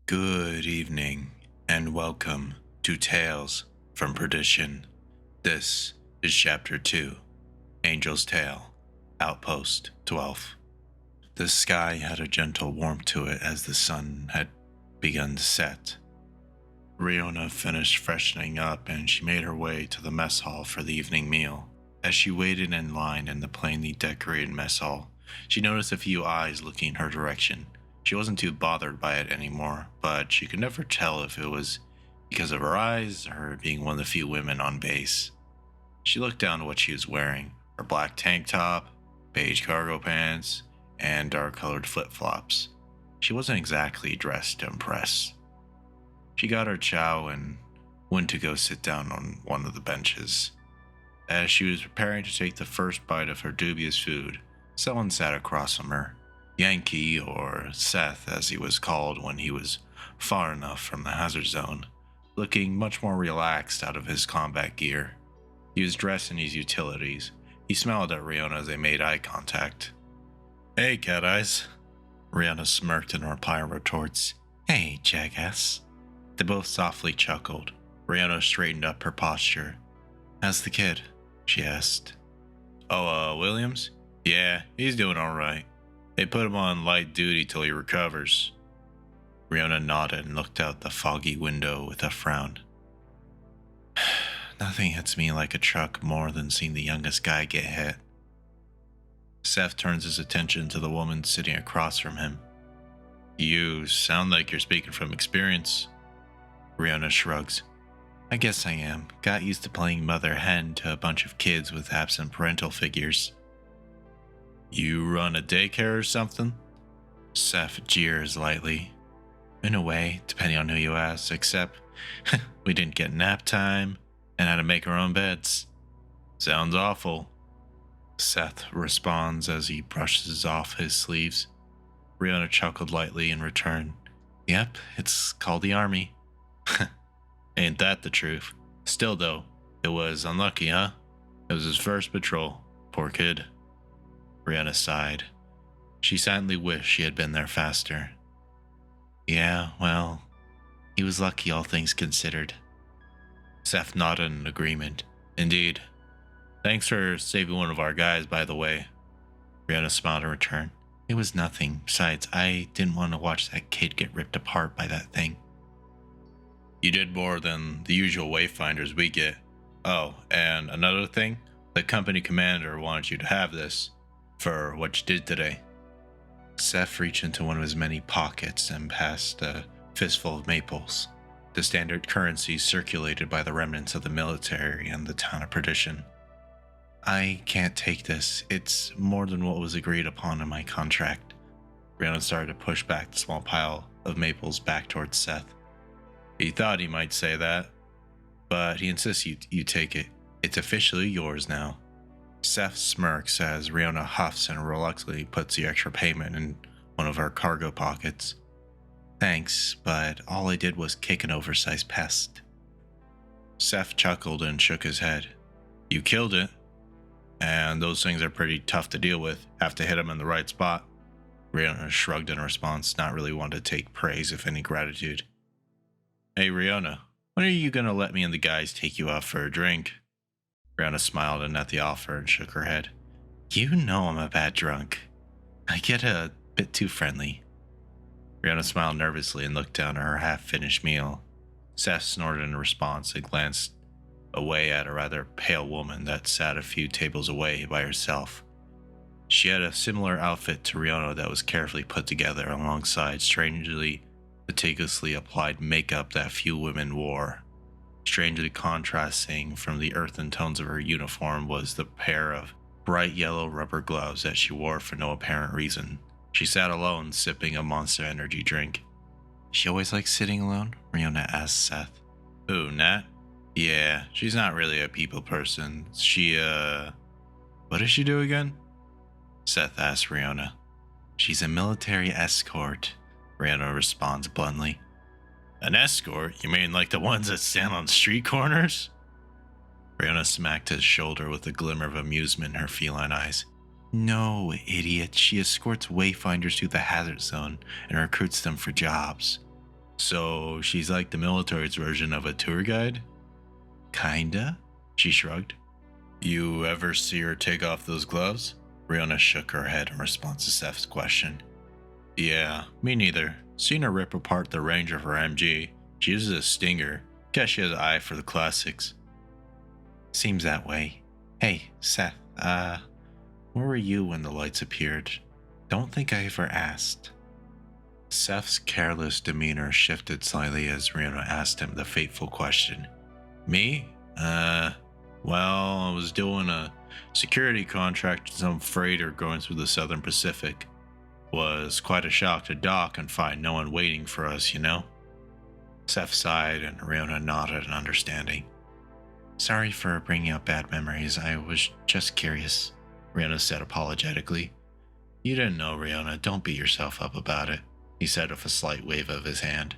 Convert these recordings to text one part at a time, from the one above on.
Good evening, and welcome to Tales from Perdition. This is Chapter 2, Angel's Tale, Outpost 12. The sky had a gentle warmth to it as the sun had begun to set. Riona finished freshening up and she made her way to the mess hall for the evening meal. As she waited in line in the plainly decorated mess hall, she noticed a few eyes looking her direction. She wasn't too bothered by it anymore, but she could never tell if it was because of her eyes or her being one of the few women on base. She looked down at what she was wearing, her black tank top, beige cargo pants, and dark-colored flip-flops. She wasn't exactly dressed to impress. She got her chow and went to go sit down on one of the benches. As she was preparing to take the first bite of her dubious food, someone sat across from her. Yankee, or Seth as he was called when he was far enough from the hazard zone, looking much more relaxed out of his combat gear. He was dressed in his utilities. He smiled at Riona as they made eye contact. "Hey, cat eyes." Riona smirked in reply and retorts, "Hey, jackass." They both softly chuckled. Riona straightened up her posture. "How's the kid?" she asked. "Oh, Williams? Yeah, he's doing alright. They put him on light duty till he recovers." Riona nodded and looked out the foggy window with a frown. "Nothing hits me like a truck more than seeing the youngest guy get hit." Seth turns his attention to the woman sitting across from him. "You sound like you're speaking from experience." Riona shrugs. "I guess I am. Got used to playing mother hen to a bunch of kids with absent parental figures." "You run a daycare or something?" Seth jeers lightly. "In a way, depending on who you ask, except we didn't get nap time and had to make our own beds." "Sounds awful." Seth responds as he brushes off his sleeves. Riona chuckled lightly in return. "Yep, it's called the army." "Ain't that the truth? Still though, it was unlucky, huh? It was his first patrol. Poor kid." Rihanna sighed. She silently wished she had been there faster. "Yeah, well, he was lucky all things considered." Seth nodded in agreement. "Indeed. Thanks for saving one of our guys, by the way." Rihanna smiled in return. "It was nothing. Besides, I didn't want to watch that kid get ripped apart by that thing." "You did more than the usual wayfinders we get. Oh, and another thing, the company commander wanted you to have this for what you did today." Seth reached into one of his many pockets and passed a fistful of maples, the standard currency circulated by the remnants of the military and the Town of Perdition. "I can't take this. It's more than what was agreed upon in my contract." Brianna started to push back the small pile of maples back towards Seth. "He thought he might say that, but he insists you take it. It's officially yours now." Seth smirks as Riona huffs and reluctantly puts the extra payment in one of her cargo pockets. "Thanks, but all I did was kick an oversized pest." Seth chuckled and shook his head. "You killed it, and those things are pretty tough to deal with. Have to hit them in the right spot." Riona shrugged in response, not really wanting to take praise if any gratitude. "Hey, Riona, when are you going to let me and the guys take you out for a drink?" Rihanna smiled and at the offer and shook her head. "You know I'm a bad drunk. I get a bit too friendly." Rihanna smiled nervously and looked down at her half-finished meal. Seth snorted in response and glanced away at a rather pale woman that sat a few tables away by herself. She had a similar outfit to Rihanna that was carefully put together alongside strangely meticulously applied makeup that few women wore. Strangely contrasting from the earthen tones of her uniform was the pair of bright yellow rubber gloves that she wore for no apparent reason. She sat alone, sipping a Monster Energy drink. "She always likes sitting alone?" Riona asked Seth. "Who, Nat? Yeah, she's not really a people person. What does she do again?" Seth asked Riona. "She's a military escort," Riona responds bluntly. "An escort? You mean like the ones that stand on street corners?" Rihanna smacked his shoulder with a glimmer of amusement in her feline eyes. "No, idiot. She escorts wayfinders through the hazard zone and recruits them for jobs." So she's like the military's version of a tour guide? Kinda, she shrugged. You ever see her take off those gloves? Rihanna shook her head in response to Seth's question. Yeah, me neither. Seen her rip apart the range of her MG. She uses a stinger. Guess she has an eye for the classics. Seems that way. Hey, Seth, where were you when the lights appeared? Don't think I ever asked. Seth's careless demeanor shifted slightly as Rihanna asked him the fateful question. Me? Well, I was doing a security contract with some freighter going through the Southern Pacific. Was quite a shock to dock and find no one waiting for us, you know? Seth sighed and Rihanna nodded in understanding. Sorry for bringing up bad memories, I was just curious, Rihanna said apologetically. You didn't know, Rihanna, don't beat yourself up about it, he said with a slight wave of his hand.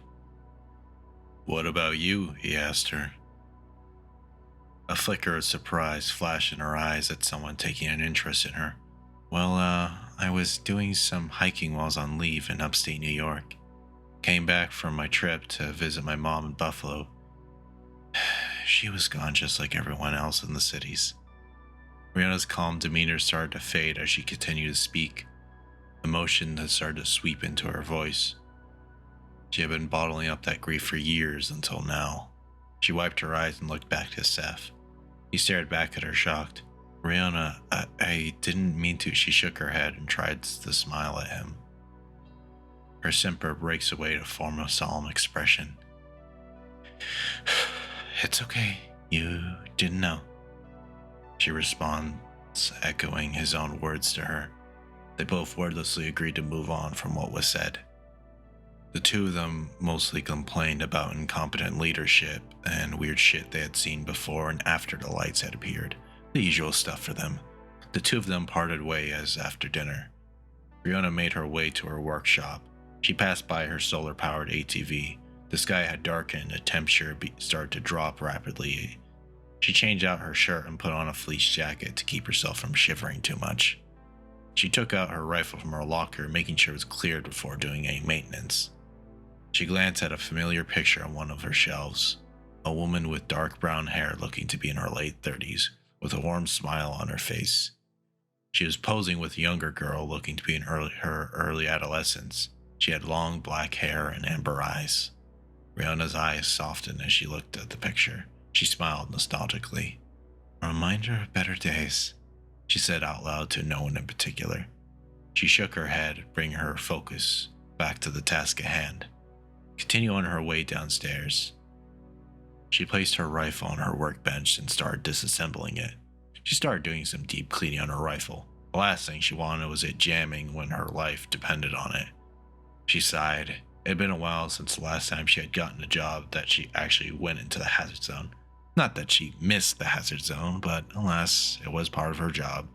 What about you? He asked her. A flicker of surprise flashed in her eyes at someone taking an interest in her. Well, I was doing some hiking while I was on leave in upstate New York. Came back from my trip to visit my mom in Buffalo. She was gone just like everyone else in the cities. Rihanna's calm demeanor started to fade as she continued to speak. Emotion had started to sweep into her voice. She had been bottling up that grief for years until now. She wiped her eyes and looked back to Seth. He stared back at her, shocked. Rihanna, I didn't mean to. She shook her head and tried to smile at him. Her simper breaks away to form a solemn expression. It's okay. You didn't know. She responds, echoing his own words to her. They both wordlessly agreed to move on from what was said. The two of them mostly complained about incompetent leadership and weird shit they had seen before and after the lights had appeared. The usual stuff for them. The two of them parted ways after dinner. Rihanna made her way to her workshop. She passed by her solar-powered ATV. The sky had darkened, the temperature started to drop rapidly. She changed out her shirt and put on a fleece jacket to keep herself from shivering too much. She took out her rifle from her locker, making sure it was cleared before doing any maintenance. She glanced at a familiar picture on one of her shelves. A woman with dark brown hair looking to be in her late 30s, with a warm smile on her face. She was posing with a younger girl looking to be in her early adolescence. She had long black hair and amber eyes. Rihanna's eyes softened as she looked at the picture. She smiled nostalgically. A reminder of better days, she said out loud to no one in particular. She shook her head, bringing her focus back to the task at hand. Continue on her way downstairs. She placed her rifle on her workbench and started disassembling it. She started doing some deep cleaning on her rifle. The last thing she wanted was it jamming when her life depended on it. She sighed. It had been a while since the last time she had gotten a job that she actually went into the hazard zone. Not that she missed the hazard zone, but alas, it was part of her job.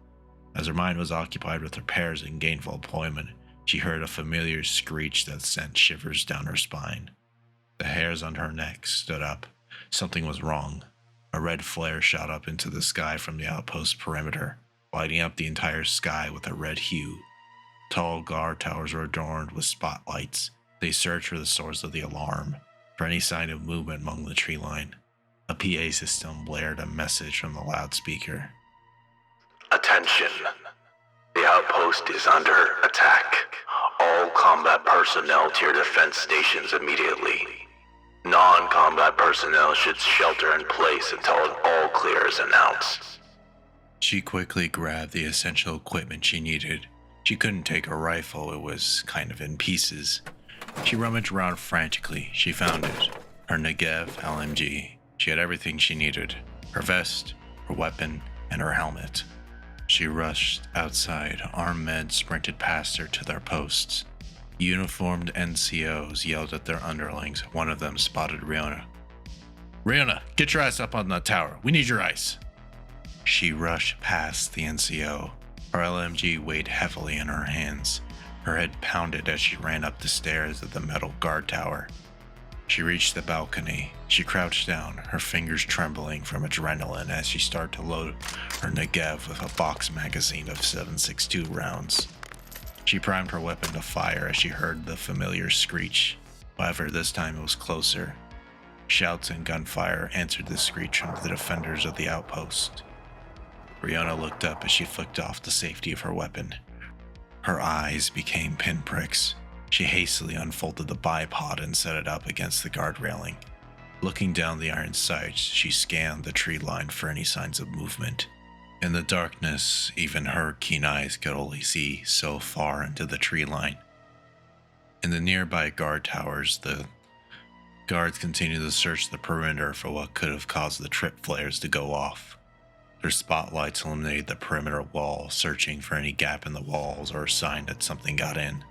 As her mind was occupied with repairs and gainful employment, she heard a familiar screech that sent shivers down her spine. The hairs on her neck stood up. Something was wrong. A red flare shot up into the sky from the outpost perimeter, lighting up the entire sky with a red hue. Tall guard towers were adorned with spotlights. They searched for the source of the alarm, for any sign of movement among the tree line. A PA system blared a message from the loudspeaker. Attention. The outpost is under attack. All combat personnel to your defense stations immediately. Non-combat personnel should shelter in place until an all clear is announced. She quickly grabbed the essential equipment she needed. She couldn't take her rifle, it was kind of in pieces. She rummaged around frantically. She found it. Her Negev LMG. She had everything she needed. Her vest, her weapon, and her helmet. She rushed outside. Armed men sprinted past her to their posts. Uniformed NCOs yelled at their underlings. One of them spotted Rihanna. Rihanna, get your ass up on that tower. We need your ice. She rushed past the NCO. Her LMG weighed heavily in her hands. Her head pounded as she ran up the stairs of the metal guard tower. She reached the balcony. She crouched down, her fingers trembling from adrenaline as she started to load her Negev with a box magazine of 7.62 rounds. She primed her weapon to fire as she heard the familiar screech. However, this time it was closer. Shouts and gunfire answered the screech from the defenders of the outpost. Rihanna looked up as she flicked off the safety of her weapon. Her eyes became pinpricks. She hastily unfolded the bipod and set it up against the guard railing. Looking down the iron sights, she scanned the tree line for any signs of movement. In the darkness, even her keen eyes could only see so far into the tree line. In the nearby guard towers, the guards continued to search the perimeter for what could have caused the trip flares to go off. Their spotlights illuminated the perimeter wall, searching for any gap in the walls or a sign that something got in.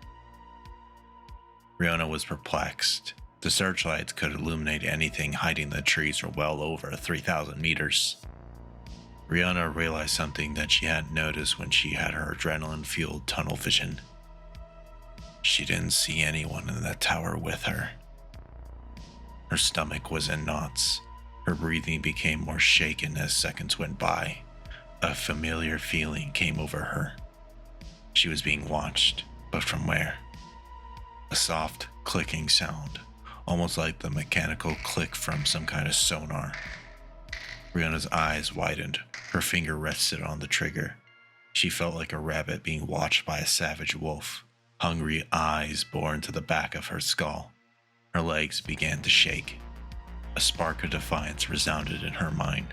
Rihanna was perplexed. The searchlights could illuminate anything hiding in the trees for well over 3,000 meters. Rihanna realized something that she hadn't noticed when she had her adrenaline-fueled tunnel vision. She didn't see anyone in that tower with her. Her stomach was in knots. Her breathing became more shaken as seconds went by. A familiar feeling came over her. She was being watched, but from where? A soft clicking sound, almost like the mechanical click from some kind of sonar. Rihanna's eyes widened. Her finger rested on the trigger. She felt like a rabbit being watched by a savage wolf. Hungry eyes bore into the back of her skull. Her legs began to shake. A spark of defiance resounded in her mind.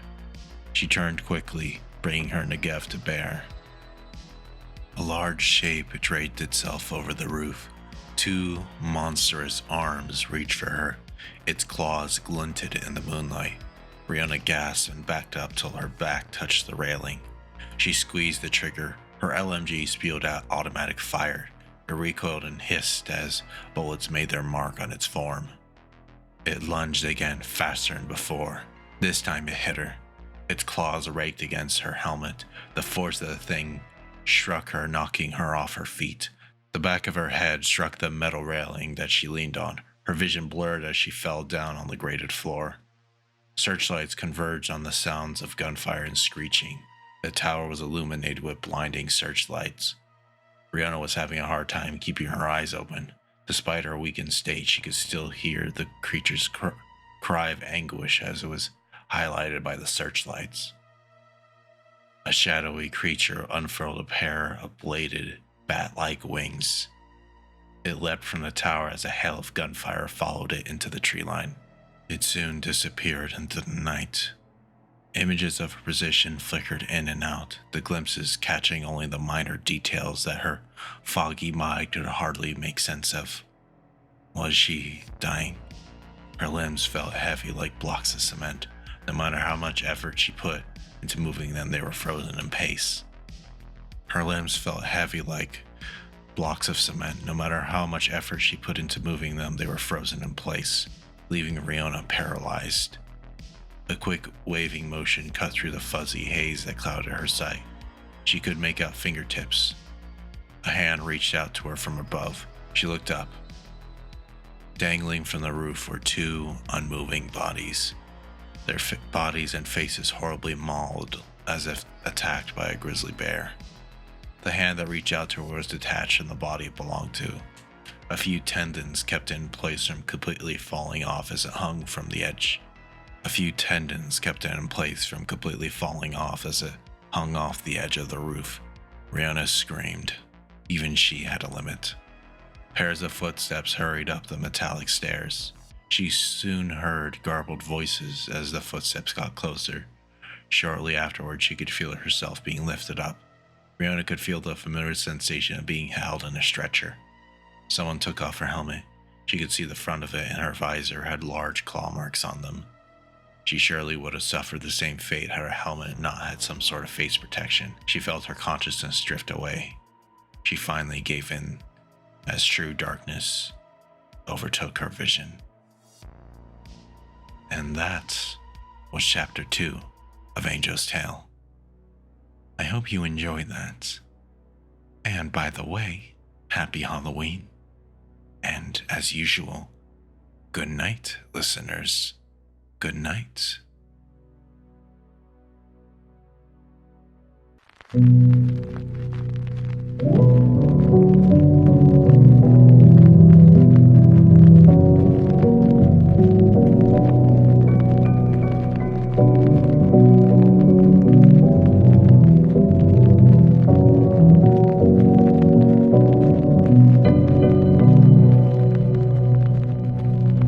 She turned quickly, bringing her Negev to bear. A large shape draped itself over the roof. Two monstrous arms reached for her. Its claws glinted in the moonlight. Rihanna gasped and backed up till her back touched the railing. She squeezed the trigger. Her LMG spewed out automatic fire. It recoiled and hissed as bullets made their mark on its form. It lunged again, faster than before. This time it hit her. Its claws raked against her helmet. The force of the thing struck her, knocking her off her feet. The back of her head struck the metal railing that she leaned on. Her vision blurred as she fell down on the grated floor. Searchlights converged on the sounds of gunfire and screeching. The tower was illuminated with blinding searchlights. Rihanna was having a hard time keeping her eyes open. Despite her weakened state, she could still hear the creature's cry of anguish as it was highlighted by the searchlights. A shadowy creature unfurled a pair of bladed, bat-like wings. It leapt from the tower as a hail of gunfire followed it into the tree line. It soon disappeared into the night. Images of her position flickered in and out, the glimpses catching only the minor details that her foggy mind could hardly make sense of. Was she dying? Her limbs felt heavy like blocks of cement. No matter how much effort she put into moving them, they were frozen in place. Her limbs felt heavy like blocks of cement. No matter how much effort she put into moving them, they were frozen in place, leaving Rihanna paralyzed. A quick waving motion cut through the fuzzy haze that clouded her sight. She could make out fingertips. A hand reached out to her from above. She looked up. Dangling from the roof were two unmoving bodies, their bodies and faces horribly mauled as if attacked by a grizzly bear. The hand that reached out to her was detached from the body it belonged to. A few tendons kept it in place from completely falling off as it hung from the edge. Hung off the edge of the roof. Rihanna screamed. Even she had a limit. Pairs of footsteps hurried up the metallic stairs. She soon heard garbled voices as the footsteps got closer. Shortly afterward, she could feel herself being lifted up. Rihanna could feel the familiar sensation of being held in a stretcher. Someone took off her helmet. She could see the front of it, and her visor had large claw marks on them. She surely would have suffered the same fate had her helmet not had some sort of face protection. She felt her consciousness drift away. She finally gave in as true darkness overtook her vision. And that was Chapter 2 of Angel's Tale. I hope you enjoyed that. And by the way, happy Halloween. And as usual, good night, listeners. Good night.